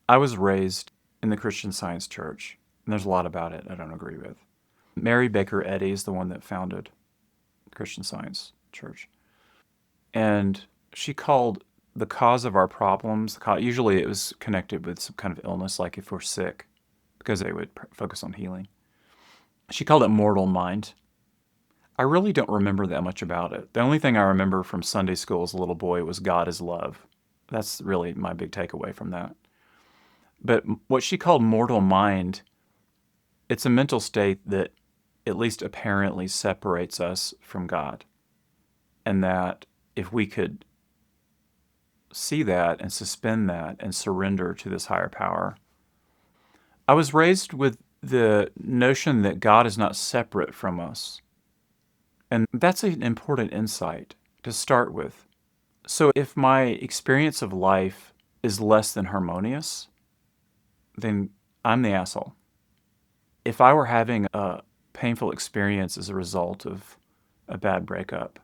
I was raised in the Christian Science Church, and there's a lot about it I don't agree with. Mary Baker Eddy is the one that founded Christian Science Church. And she called the cause of our problems, usually it was connected with some kind of illness, like if we're sick, because they would focus on healing. She called it mortal mind. I really don't remember that much about it. The only thing I remember from Sunday school as a little boy was God is love. That's really my big takeaway from that. But what she called mortal mind, it's a mental state that at least apparently separates us from God. And that if we could see that and suspend that and surrender to this higher power. I was raised with the notion that God is not separate from us. And that's an important insight to start with. So if my experience of life is less than harmonious, then I'm the asshole. If I were having a painful experience as a result of a bad breakup,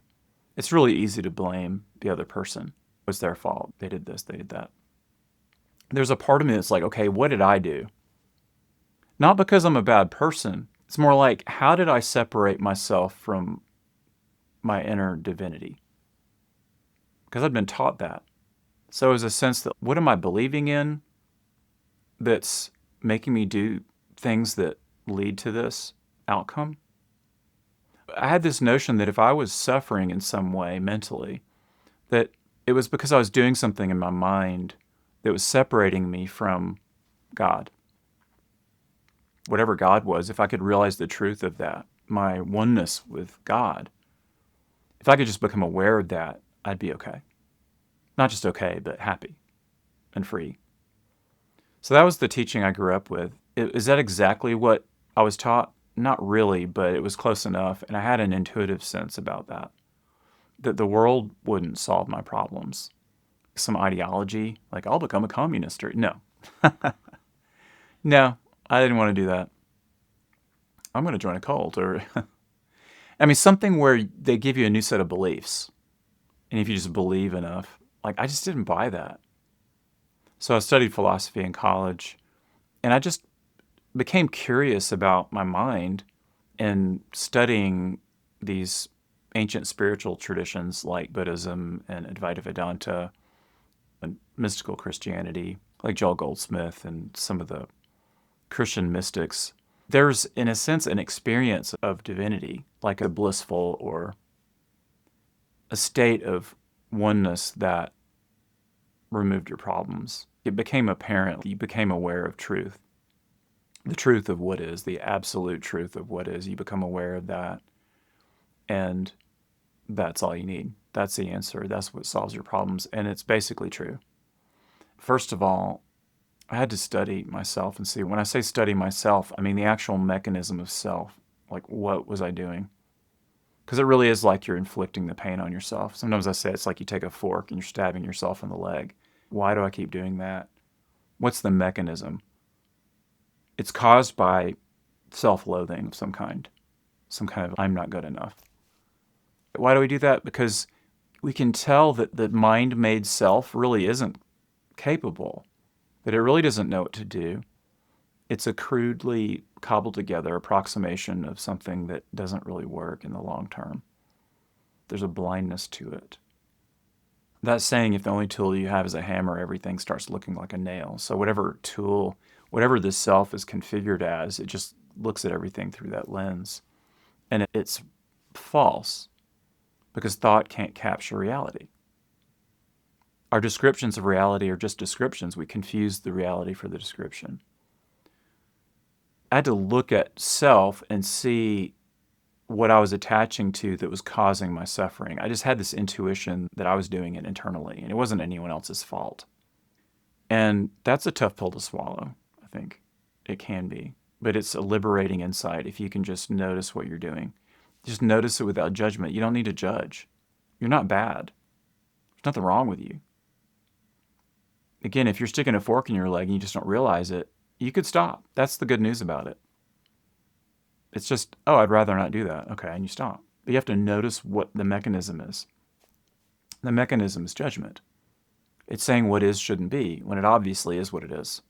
it's really easy to blame the other person. It was their fault. They did this, they did that. There's a part of me that's like, okay, what did I do? Not because I'm a bad person. It's more like, how did I separate myself from my inner divinity? Because I'd been taught that. So there's a sense that, what am I believing in that's making me do things that lead to this outcome? I had this notion that if I was suffering in some way mentally, that it was because I was doing something in my mind that was separating me from God. Whatever God was, if I could realize the truth of that, my oneness with God, if I could just become aware of that, I'd be okay. Not just okay, but happy and free. So that was the teaching I grew up with. Is that exactly what I was taught? Not really, but it was close enough, and I had an intuitive sense about that. That the world wouldn't solve my problems. Some ideology, like I'll become a communist, or no. No, I didn't want to do that. I'm going to join a cult, or I mean, something where they give you a new set of beliefs. And if you just believe enough, like I just didn't buy that. So I studied philosophy in college, and I just became curious about my mind and studying these ancient spiritual traditions like Buddhism and Advaita Vedanta and mystical Christianity, like Joel Goldsmith and some of the Christian mystics. There's, in a sense, an experience of divinity, like a blissful or a state of oneness that removed your problems. It became apparent. You became aware of truth. The truth of what is, the absolute truth of what is. You become aware of that. And that's all you need. That's the answer. That's what solves your problems. And it's basically true. First of all, I had to study myself and see. When I say study myself, I mean the actual mechanism of self. Like, what was I doing? Because it really is like you're inflicting the pain on yourself. Sometimes I say it's like you take a fork and you're stabbing yourself in the leg. Why do I keep doing that? What's the mechanism? It's caused by self-loathing of some kind of I'm not good enough. Why do we do that? Because we can tell that the mind-made self really isn't capable, that it really doesn't know what to do. It's a crudely cobbled-together approximation of something that doesn't really work in the long term. There's a blindness to it. That saying, if the only tool you have is a hammer, everything starts looking like a nail. So whatever tool, whatever the self is configured as, it just looks at everything through that lens. And it's false, because thought can't capture reality. Our descriptions of reality are just descriptions. We confuse the reality for the description. I had to look at self and see what I was attaching to that was causing my suffering. I just had this intuition that I was doing it internally, and it wasn't anyone else's fault. And that's a tough pill to swallow, I think. It can be. But it's a liberating insight if you can just notice what you're doing. Just notice it without judgment. You don't need to judge. You're not bad. There's nothing wrong with you. Again, if you're sticking a fork in your leg and you just don't realize it, you could stop. That's the good news about it. It's just, oh, I'd rather not do that. Okay, and you stop. But you have to notice what the mechanism is. The mechanism is judgment. It's saying what is shouldn't be, when it obviously is what it is.